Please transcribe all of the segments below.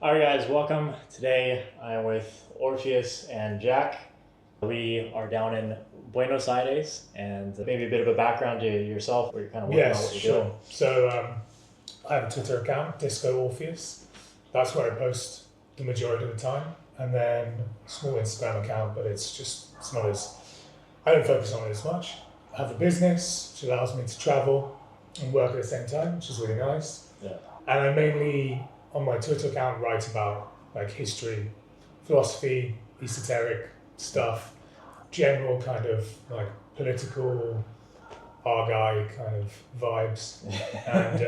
All right, guys, welcome. Today I'm with Orpheus and Jack. We are down in Buenos Aires, and maybe a bit of a background to yourself, where you're kind of working on what you're Sure. doing. So I have a Twitter account, Disco Orpheus. That's where I post the majority of the time, and then a small Instagram account, but it's not as I don't focus on it as much. I have a business which allows me to travel and work at the same time, which is really nice. Yeah. And I mainly on my Twitter account write about like history, philosophy, esoteric stuff, general kind of like political our guy kind of vibes. And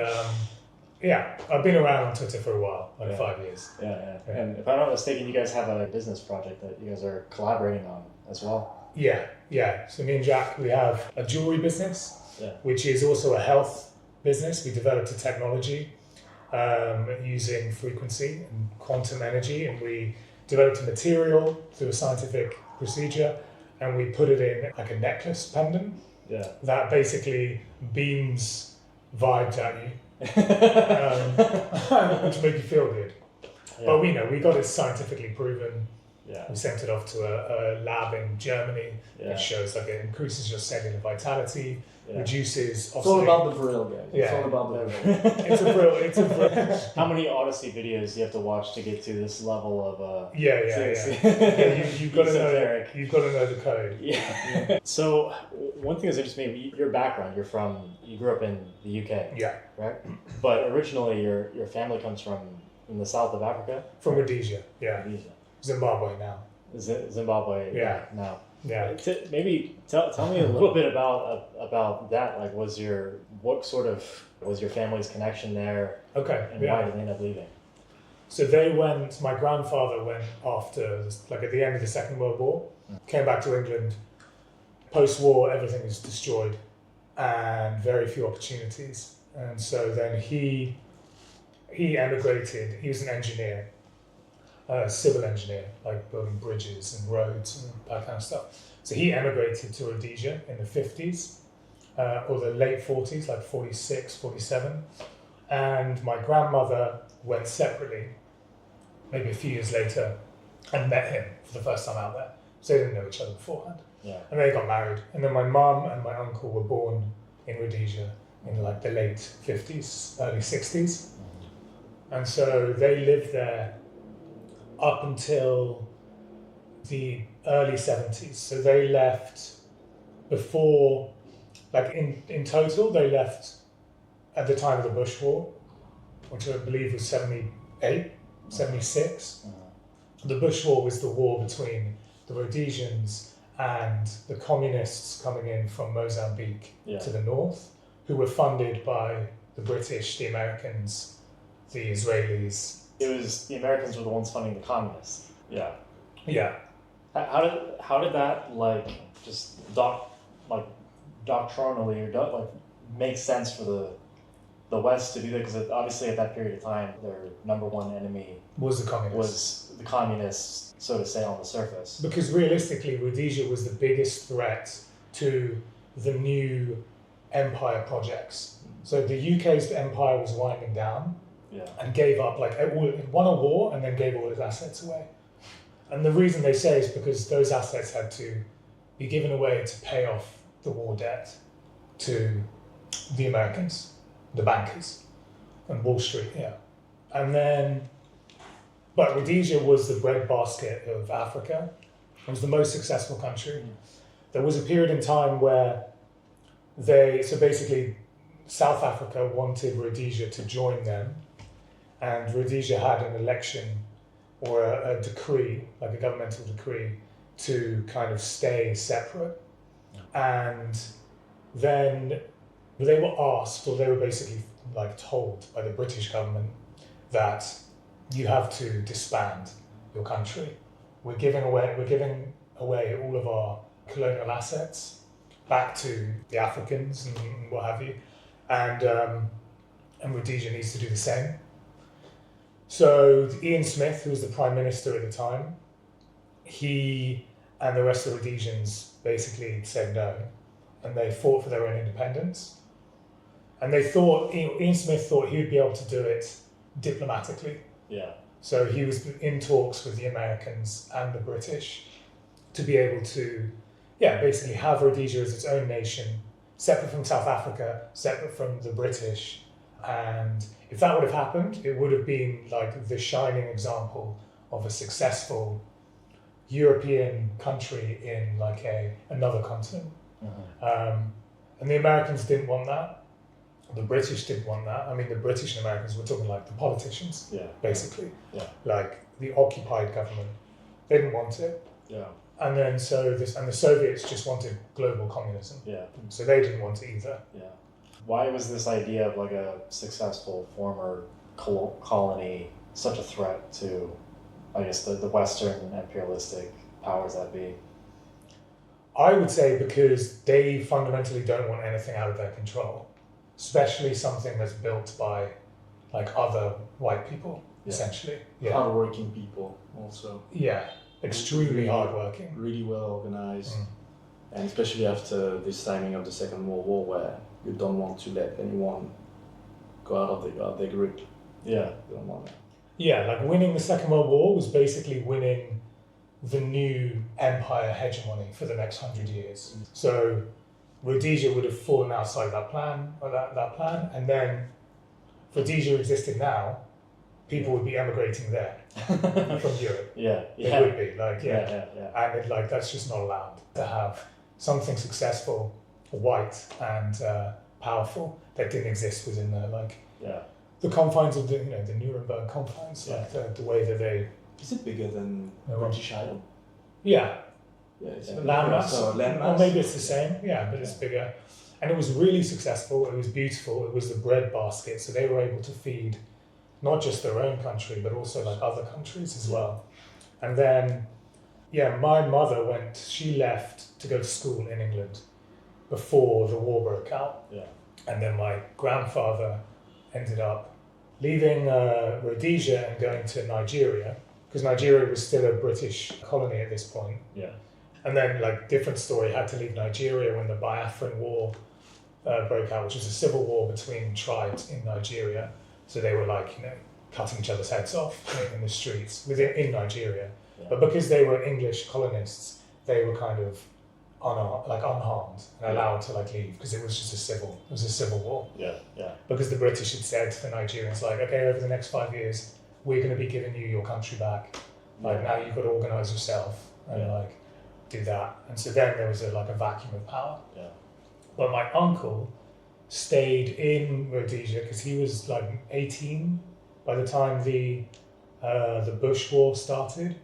I've been around on Twitter for a while, 5 years. Yeah. And if I'm not mistaken, you guys have a business project that you guys are collaborating on as well. Yeah. So me and Jack, we have a jewelry business, which is also a health business. We developed a technology using frequency and quantum energy, and we developed a material through a scientific procedure, and we put it in like a necklace pendant that basically beams vibes at you, which make you feel good. But we got it scientifically proven. We sent it off to a lab in Germany. It shows like it increases your cellular vitality, reduces. It's all about the Vril, guys. It's all about the Vril. It's a Vril. How many Odyssey videos do you have to watch to get to this level of? You've got to know. You've got to know the code. Yeah. So one thing that's interesting to me, your background. You grew up in the UK. Yeah. Right. But originally, your family comes from in the south of Africa. From Rhodesia. Yeah. Rhodesia. Zimbabwe now. Zimbabwe. Yeah. Now. Yeah. Maybe tell me a little bit about that. Like, what sort of was your family's connection there? Okay. And why did they end up leaving? So my grandfather went after, like at the end of the Second World War, came back to England. Post-war, everything was destroyed and very few opportunities. And so then he emigrated. He was an engineer. Civil engineer, like building bridges and roads and that kind of stuff. So he emigrated to Rhodesia in the 50s, or the late 40s, like 46, 47. And my grandmother went separately, maybe a few years later, and met him for the first time out there. So they didn't know each other beforehand. Yeah. And they got married. And then my mum and my uncle were born in Rhodesia in like the late 50s, early 60s. And so they lived there up until the early 70s. So they left before, like in total, they left at the time of the Bush War, which I believe was 78, 76. The Bush War was the war between the Rhodesians and the communists coming in from Mozambique to the north, who were funded by the British, the Americans, the Israelis. It was the Americans were the ones funding the communists. Yeah. Yeah. How did that doctrinally or make sense for the West to do that? Because obviously at that period of time, their number one enemy was the communists, so to say, on the surface. Because realistically, Rhodesia was the biggest threat to the new empire projects. So the UK's empire was winding down. And gave up, it won a war and then gave all its assets away. And the reason they say is because those assets had to be given away to pay off the war debt to the Americans, the bankers, and Wall Street, And then, but Rhodesia was the breadbasket of Africa. It was the most successful country. There was a period in time where basically South Africa wanted Rhodesia to join them. And Rhodesia had an election or a decree, like a governmental decree, to kind of stay separate. And then they were asked, or they were basically like told by the British government that you have to disband your country. We're giving away all of our colonial assets back to the Africans and what have you. And Rhodesia needs to do the same. So Ian Smith, who was the Prime Minister at the time, he and the rest of the Rhodesians basically said no, and they fought for their own independence. And Ian Smith thought he would be able to do it diplomatically. Yeah. So he was in talks with the Americans and the British to be able to, basically have Rhodesia as its own nation, separate from South Africa, separate from the British. And if that would have happened, it would have been like the shining example of a successful European country in like another continent. And the Americans didn't want that. The British didn't want that. I mean, the British and Americans were talking like the politicians, basically. Yeah. Like the occupied government. They didn't want it. Yeah. And then the Soviets just wanted global communism. Yeah. So they didn't want it either. Yeah. Why was this idea of like a successful former colony such a threat to, I guess, the Western imperialistic powers that be? I would say because they fundamentally don't want anything out of their control, especially something that's built by like other white people, essentially. Yeah. Hardworking people also. Yeah, extremely hardworking. Really well organized. And especially after this timing of the Second World War, where you don't want to let anyone go out of their grip. Yeah. You don't want that. Yeah, like winning the Second World War was basically winning the new empire hegemony for the next 100 years. So Rhodesia would have fallen outside that plan, and then if Rhodesia existed now, people would be emigrating there from Europe. Yeah. It would be like Yeah. and that's just not allowed to have something successful, white and powerful that didn't exist within the confines of the Nuremberg confines, like the way that they. Is it bigger than British Island? Yeah. Yeah, it's Landmass. landmass. Or maybe it's the same, but it's bigger. And it was really successful, it was beautiful, it was the bread basket, so they were able to feed not just their own country, but also like other countries as well. And then, my mother she left to go to school in England before the war broke out. Yeah. And then my grandfather ended up leaving Rhodesia and going to Nigeria, because Nigeria was still a British colony at this point. Yeah. And then, different story, had to leave Nigeria when the Biafran War broke out, which was a civil war between tribes in Nigeria. So they were cutting each other's heads off in the streets in Nigeria. Yeah. But because they were English colonists, they were kind of unharmed and allowed to leave, because it was just a civil war. Yeah. Because the British had said to the Nigerians, okay, over the next 5 years, we're going to be giving you your country back. Now you've got to organise yourself and do that. And so then there was a vacuum of power. Yeah. But my uncle stayed in Rhodesia because he was 18 by the time the Bush War started.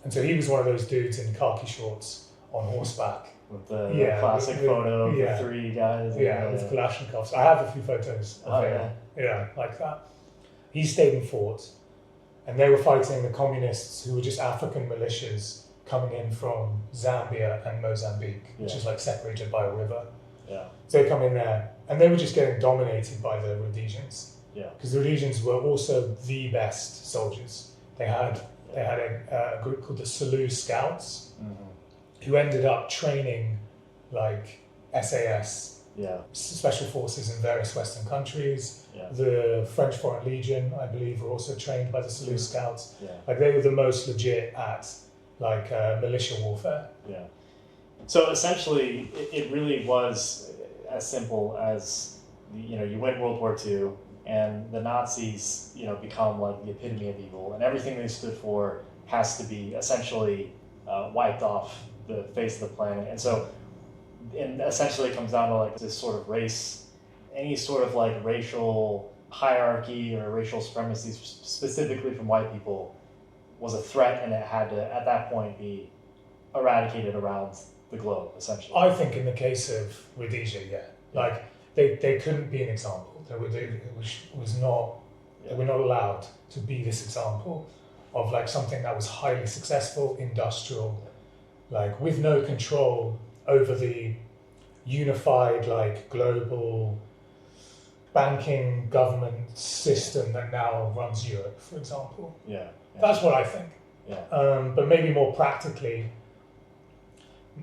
And so he was one of those dudes in khaki shorts on horseback. With the classic photo of the three guys. With Kalashnikovs. I have a few photos of him. Yeah, like that. He stayed in forts, and they were fighting the communists who were just African militias coming in from Zambia and Mozambique, which is separated by a river. Yeah. So they come in there, and they were just getting dominated by the Rhodesians. Yeah. Because the Rhodesians were also the best soldiers. They had a group called the Selous Scouts, who ended up training SAS, special forces in various Western countries. Yeah. The French Foreign Legion, I believe, were also trained by the Selous Scouts. Yeah. They were the most legit at militia warfare. Yeah. So essentially, it really was as simple as you win World War II, and the Nazis become the epitome of evil, and everything they stood for has to be essentially wiped off the face of the planet. And so, essentially, it comes down to this sort of race, any sort of racial hierarchy or racial supremacy, specifically from white people, was a threat, and it had to, at that point, be eradicated around the globe, essentially. I think in the case of Rhodesia, they couldn't be an example. They were not allowed to be this example of something that was highly successful, industrial, with no control over the unified global banking government system that now runs Europe, for example. Yeah. That's what I think. Yeah. But maybe more practically,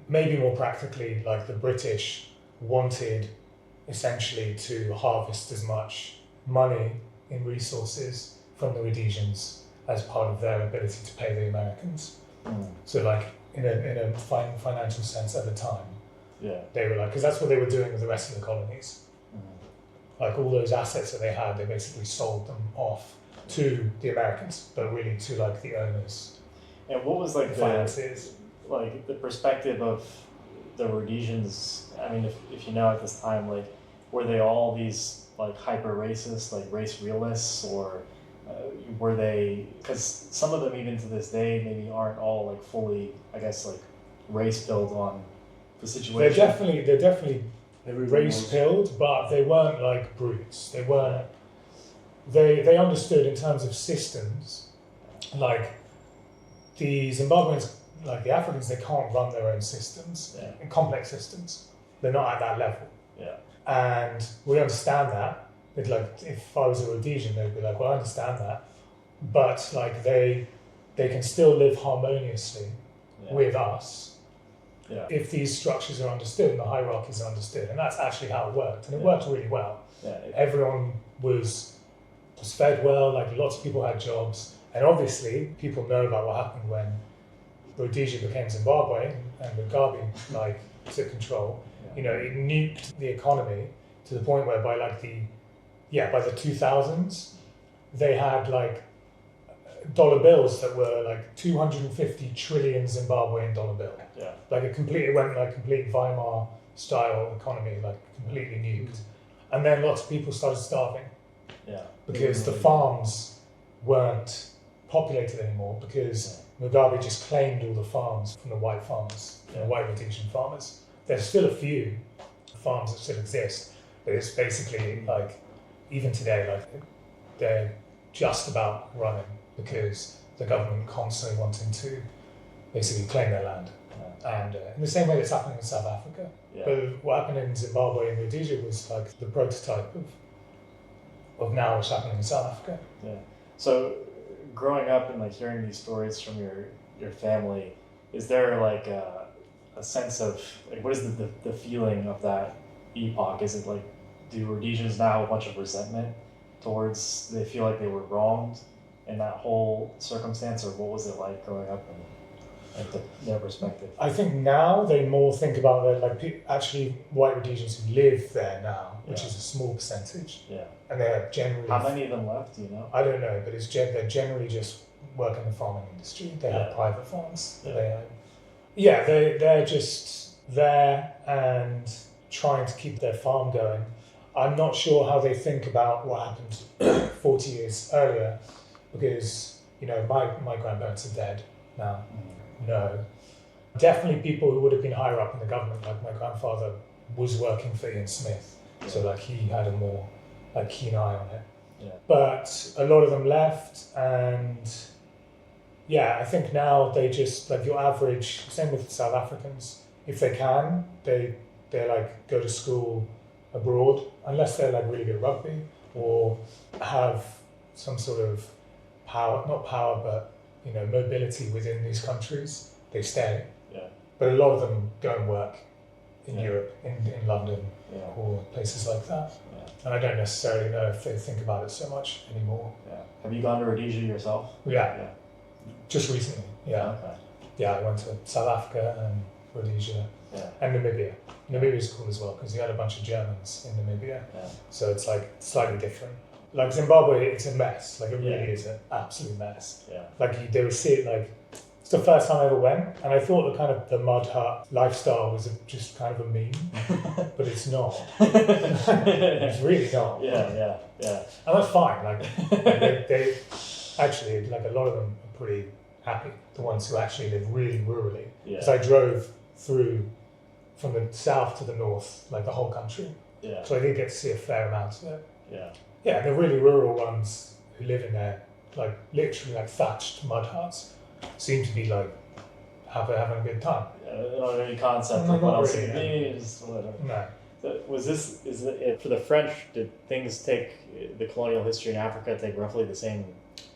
the British wanted essentially to harvest as much money in resources from the Rhodesians as part of their ability to pay the Americans. Mm. So like in a financial sense at the time, Yeah. they were like, because that's what they were doing with the rest of the colonies. Like all those assets that they had, they basically sold them off to the Americans, but really to like the owners, And what was like the financiers. the perspective of the Rhodesians? I mean, if you know at this time, like, were they all these like hyper racist, like race realists, or were they? Because some of them, even to this day, maybe aren't all like fully, I guess, like race built on the situation. They're definitely race pilled, but they weren't like brutes. They weren't. They understood in terms of systems, like the Zimbabweans, like the Africans, they can't run their own systems, in complex systems. They're not at that level. Yeah. And we understand that. It's like if I was a Rhodesian, they'd be like, well, I understand that, but like they can still live harmoniously with us. Yeah. If these structures are understood and the hierarchies are understood, and that's actually how it worked, and it worked really well. Yeah. Everyone was fed well, like lots of people had jobs, and obviously people know about what happened when Rhodesia became Zimbabwe and Mugabe like took control. You know, it nuked the economy to the point where by the 2000s they had like dollar bills that were like 250 trillion Zimbabwean dollar bill. Yeah. Like it went like complete Weimar style economy, like completely nuked. And then lots of people started starving. Yeah. Because the farms weren't populated anymore, because Mugabe just claimed all the farms from the white farmers, the white Rhodesian farmers. There's still a few farms that still exist, but it's basically like, even today, like they're just about running because the government constantly wanting to basically claim their land. And in the same way that's happening in South Africa. Yeah. But what happened in Zimbabwe and Rhodesia was like the prototype of now what's happening in South Africa. Yeah. So growing up and like hearing these stories from your family, is there like a sense of like what is the feeling of that epoch? Is it like, do Rhodesians now have a bunch of resentment towards, they feel like they were wronged in that whole circumstance, or what was it like growing up and their perspective? I think now they more think about actually white Rhodesians who live there now, which is a small percentage. Yeah. And they're generally... How many of them left, do you know? I don't know, but they're generally just work in the farming industry. They have private farms that they own. Yeah, they're just there and trying to keep their farm going. I'm not sure how they think about what happened 40 years earlier, because, you know, my grandparents are dead now. No. Definitely people who would have been higher up in the government, like my grandfather was working for Ian Smith, so like he had a more like keen eye on it. Yeah. But a lot of them left, and I think now they just, like your average, same with South Africans, if they can, they like go to school abroad, unless they're like really good at rugby or have some sort of not power, but you know, mobility within these countries, they stay. Yeah. But a lot of them go and work in Europe, in London, or places like that. Yeah. And I don't necessarily know if they think about it so much anymore. Yeah. Have you gone to Rhodesia yourself? Yeah. Just recently. Yeah. Okay. Yeah, I went to South Africa and Rhodesia and Namibia. Namibia's cool as well because you had a bunch of Germans in Namibia. Yeah. So it's like slightly different. Like Zimbabwe, it's a mess. Like it really is an absolute mess. Yeah. Like they would see it like, it's the first time I ever went, and I thought the mud hut lifestyle was just kind of a meme, but it's not. It's really not. Yeah. And that's fine. Like they actually, like a lot of them are pretty happy. The ones who actually live really rurally. Because I drove through from the south to the north, like the whole country. Yeah. So I did get to see a fair amount of it. Yeah. Yeah, the really rural ones who live in their like literally like thatched mud huts seem to be like having a good time. Yeah, they don't have any concept of what else it means. No. So is it for the French? Did things take the colonial history in Africa take roughly the same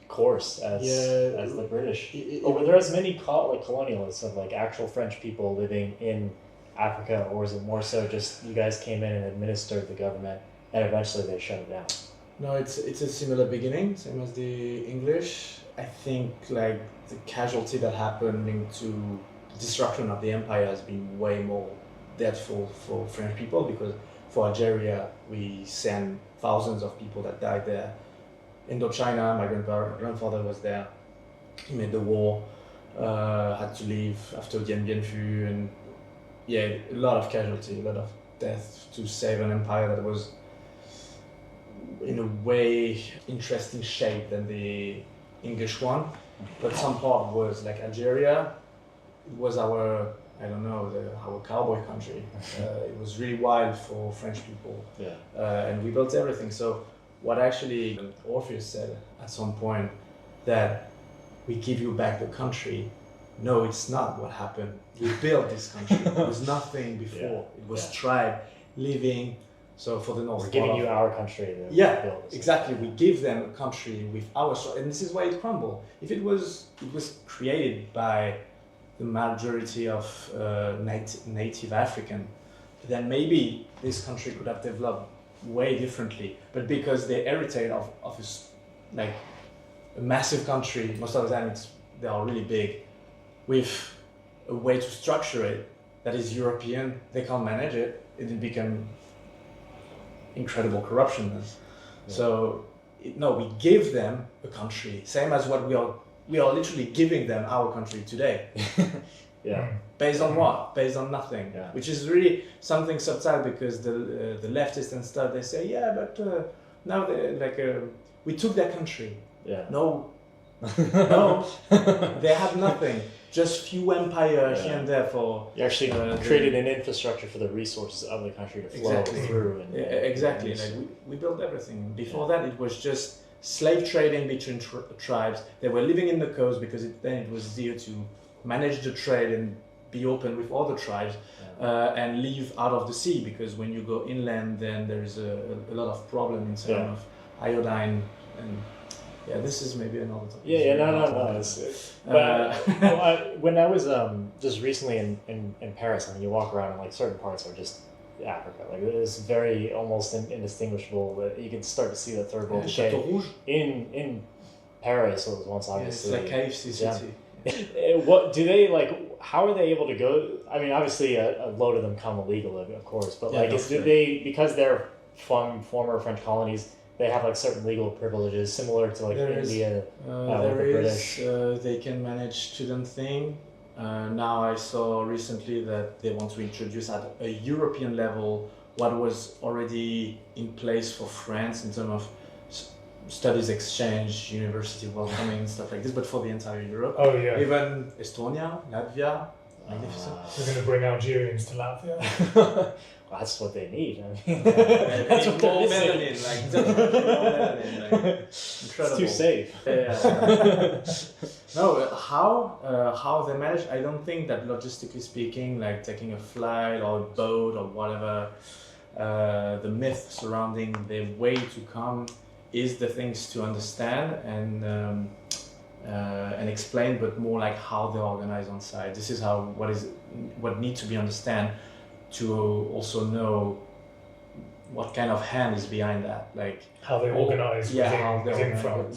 course as the British? Or were there as many colonialists of like actual French people living in Africa, or was it more so just you guys came in and administered the government and eventually they shut it down? No, it's a similar beginning, same as the English, I think like the casualty that happened into destruction of the empire has been way more deathful for French people, because for Algeria we sent thousands of people that died there. Indochina, my grandfather was there. He made the war, had to leave after Dien Bien Phu, and yeah, a lot of casualty, a lot of death to save an empire that was in a way interesting shape than the English one. But some part was like Algeria, it was our, I don't know, our cowboy country. It was really wild for French people. Yeah. And we built everything. So what actually Orpheus said at some point, that we give you back the country. No, it's not what happened. We built this country. There was nothing before. It was tribe living. So for the North, we're giving you our country to build. Exactly. We give them a country with our story, and this is why it crumbled. If it was created by the majority of native African, then maybe this country could have developed way differently. But because they heritage of like a massive country, most of the time they are really big, with a way to structure it that is European, they can't manage it. It become incredible corruption. So we give them a country, same as what we are literally giving them our country today. Based on what? Based on nothing. Which is really something subtle, because the leftists and stuff, they say, but now we took their country. No, they have nothing. Just few empire here and there for. You actually created an infrastructure for the resources of the country to flow through. Exactly. Like we built everything. Before that, it was just slave trading between tribes. They were living in the coast because then it was easier to manage the trade and be open with other tribes, and live out of the sea, because when you go inland, then there is a lot of problem in terms of iodine and. Yeah, this is maybe another topic. But when I was just recently in Paris, I mean, you walk around and like certain parts are just Africa. Like it's very almost indistinguishable. But you can start to see the third world decay in Paris. It was once obviously. It's like KFC city. What do they like? How are they able to go? I mean, obviously a load of them come illegally, of course. But do they, because they're from former French colonies, they have like certain legal privileges similar to like India with the British. They can manage student thing. Now I saw recently that they want to introduce at a European level what was already in place for France in terms of studies exchange, university welcoming, stuff like this, but for the entire Europe. Oh yeah. Even Estonia, Latvia, magnificent. We're going to bring Algerians to Latvia. Well, that's what they need. I mean, that's what they're missing. Incredible. It's too safe. No, how they manage? I don't think that logistically speaking, like taking a flight or a boat or whatever, the myth surrounding the way to come is the things to understand and explain, but more like how they organize on site. This is what needs to be understand, to also know what kind of hand is behind that, like how they organize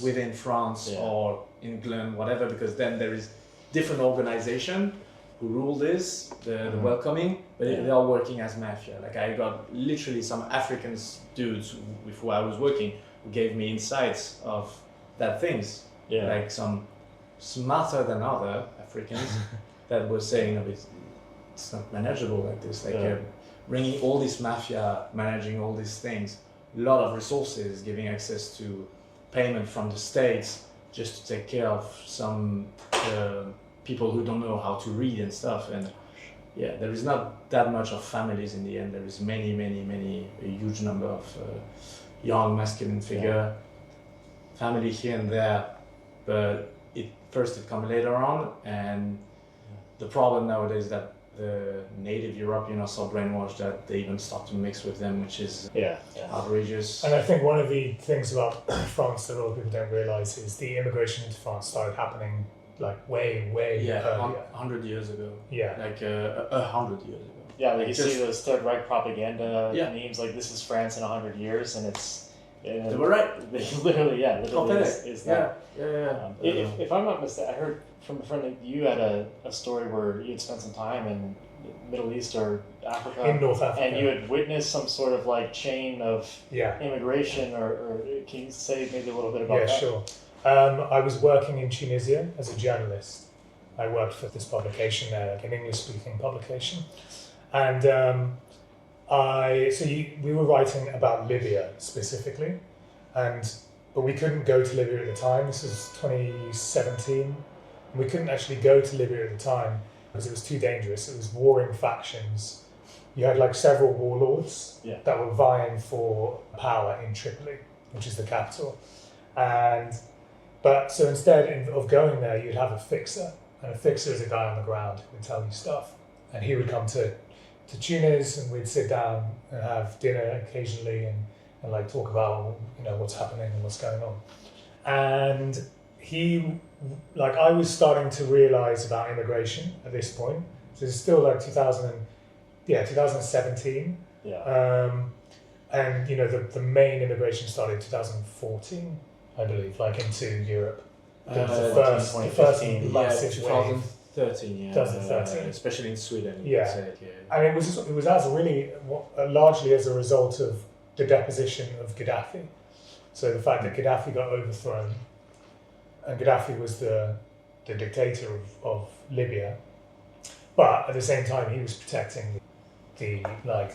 within France or England, whatever, because then there is different organization who rule this, the welcoming, but they are working as mafia. Like I got literally some African dudes with who I was working who gave me insights of that things, like some smarter than other Africans that were saying, it's not manageable like this, like bringing all this mafia, managing all these things, a lot of resources, giving access to payment from the states just to take care of some people who don't know how to read and stuff. And there is not that much of families in the end. There is many, a huge number of young masculine figure, family here and there, but it comes later on, and the problem nowadays is that the native European are so brainwashed that they even start to mix with them, which is outrageous. And I think one of the things about France that a lot of people don't realise is the immigration into France started happening like way earlier. 100 years ago. Yeah. Like 100 years ago. Yeah, like you see those Third Reich propaganda memes like this is France in 100 years, and it's And They were right. literally Prophetic. is that. Yeah. If I'm not mistaken, I heard from a friend that you had a story where you had spent some time in Middle East or Africa. In North Africa. And you had witnessed some sort of like chain of Yeah. immigration, or can you say maybe a little bit about that? Yeah, sure. I was working in Tunisia as a journalist. I worked for this publication there, like an English-speaking publication, and we were writing about Libya specifically, but we couldn't go to Libya at the time. This was 2017. We couldn't actually go to Libya at the time because it was too dangerous. It was warring factions. You had like several warlords that were vying for power in Tripoli, which is the capital. But so instead of going there, you'd have a fixer. And a fixer is a guy on the ground who would tell you stuff. And he would come to Tunis, and we'd sit down and have dinner occasionally and like talk about, you know, what's happening and what's going on. And I was starting to realize about immigration at this point. So it's still like 2017. Yeah. And you know, the main immigration started 2014, I believe, like into Europe. The first massive wave. 2013, 2013. Especially in Sweden. Yeah. And it was as really largely as a result of the deposition of Gaddafi. So the fact that Gaddafi got overthrown, and Gaddafi was the dictator of Libya, but at the same time he was protecting the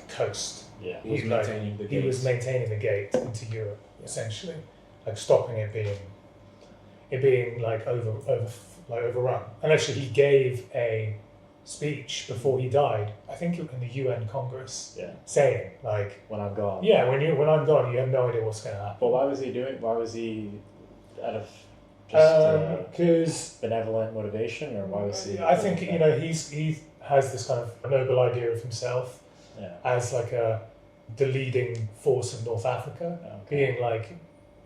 coast. Yeah. He was maintaining the gate. He was maintaining the gate into Europe, essentially, like stopping it being like overrun. And actually, he gave a speech before he died. I think in the UN Congress, saying like, "When I'm gone." Yeah, when I'm gone, you have no idea what's going to happen. But why was he out of just benevolent motivation, or why was he? I think he has this kind of noble idea of himself as like the leading force of North Africa, being like,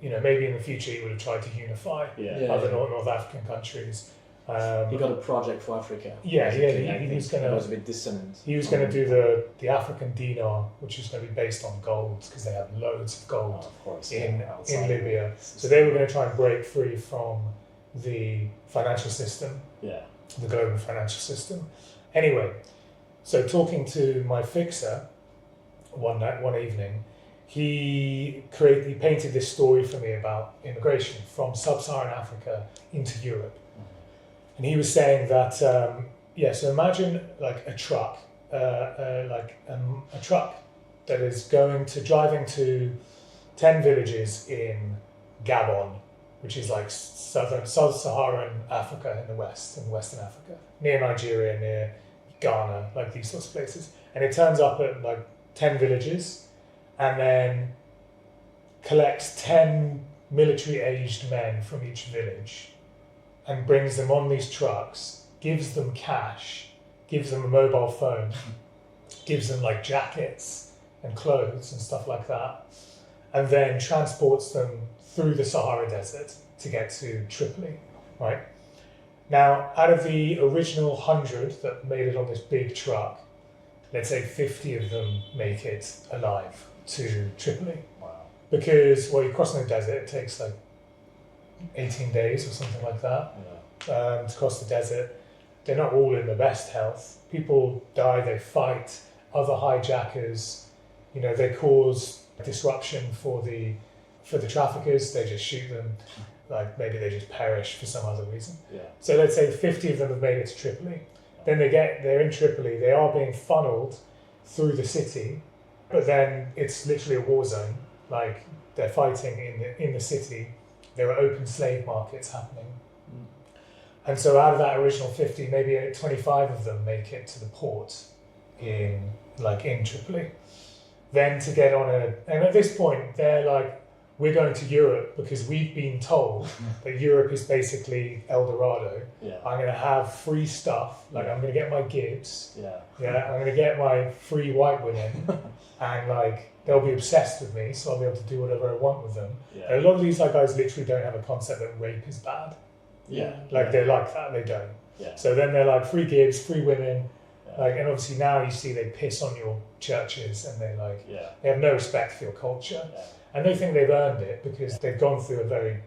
you know, maybe in the future he would have tried to unify other North African countries. He got a project for Africa. Yeah, he was going to. It was a bit dissonant. He was going to do the African dinar, which was going to be based on gold, because they have loads of gold in Libya. So they were going to try and break free from the financial system, the global financial system. Anyway, so talking to my fixer one evening, he painted this story for me about immigration from sub-Saharan Africa into Europe. And he was saying that, so imagine like a truck, a truck that is driving to 10 villages in Gabon, which is like sub-Saharan Africa in Western Africa, near Nigeria, near Ghana, like these sorts of places. And it turns up at like 10 villages and then collects 10 military-aged men from each village and brings them on these trucks, gives them cash, gives them a mobile phone, gives them like jackets and clothes and stuff like that, and then transports them through the Sahara Desert to get to Tripoli, right? Now, out of the original 100 that made it on this big truck, let's say 50 of them make it alive to Tripoli. Wow. Because, you're crossing the desert, it takes like 18 days or something like that to cross the desert. They're not all in the best health. People die, they fight, other hijackers, you know, they cause disruption for the traffickers, they just shoot them, like maybe they just perish for some other reason. Yeah. So let's say 50 of them have made it to Tripoli. Then they're in Tripoli, they are being funneled through the city, but then it's literally a war zone. Like they're fighting in the city. There are open slave markets happening. And so out of that original 50, maybe 25 of them make it to the port in Tripoli. Then to get on and at this point, they're like, we're going to Europe because we've been told that Europe is basically El Dorado. Yeah. I'm going to have free stuff, I'm going to get my Gibbs. Yeah. I'm going to get my free white women, and they'll be obsessed with me, so I'll be able to do whatever I want with them. Yeah. And a lot of these guys literally don't have a concept that rape is bad. Yeah. They're like that, they don't. Yeah. So then they're like free Gibbs, free women, and obviously now you see they piss on your churches and they have no respect for your culture. Yeah. and they think they've earned it because they've gone through a very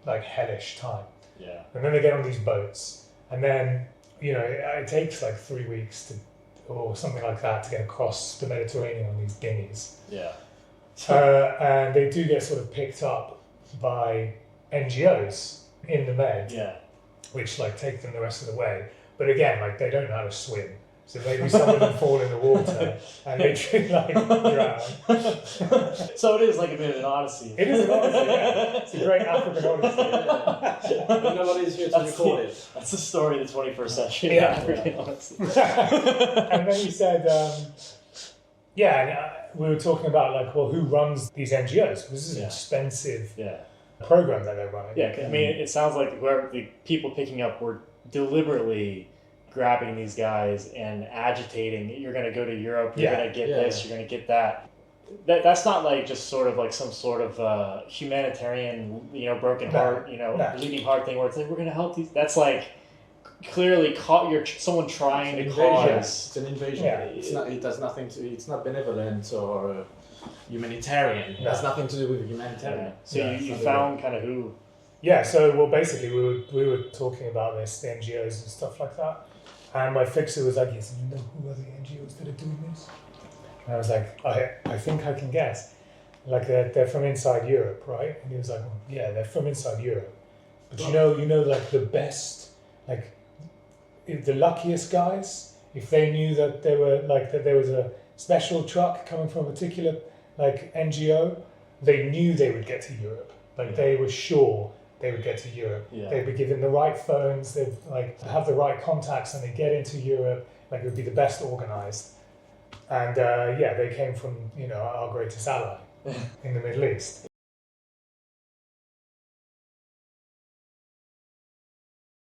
like hellish time. Yeah. And then they get on these boats, and then it takes like 3 weeks or something like that to get across the Mediterranean on these dinghies. Yeah. And they do get sort of picked up by NGOs in the Med, Yeah. which like take them the rest of the way. But again, like they don't know how to swim, so maybe some of them fall in the water and they like drown. So it is like a bit of an odyssey. It is an odyssey. Yeah. It's a great African odyssey. Nobody's here to record it. That's the story of the 21st century. Yeah. African odyssey. And then he said, we were talking about like, well, who runs these NGOs? Because this is an expensive Yeah. program that they're running. Yeah. I mean, it sounds like whoever the people picking up were deliberately grabbing these guys and agitating. You're going to go to Europe. You're going to get this. You're going to get that. That's not like just sort of like some sort of humanitarian, broken heart, bleeding heart thing where it's like we're going to help these. That's like clearly someone trying to cause. It's an invasion. Yeah. It has nothing to. It's not benevolent or humanitarian. It has nothing to do with humanitarian. Yeah. So you found kind of who. Yeah. So basically we were talking about this, the NGOs and stuff like that, and my fixer was like, "Yes, you know who are the NGOs that are doing this?" And I was like, I think I can guess. Like they're from inside Europe, right? And he was like, well, yeah, they're from inside Europe. But you know, like the best, like the luckiest guys, if they knew that there was a special truck coming from a particular like NGO, they knew they would get to Europe. Like they were sure they would get to Europe. Yeah. They'd be given the right phones, they'd like have the right contacts, and they get into Europe. Like it would be the best organized. And they came from our greatest ally in the Middle East.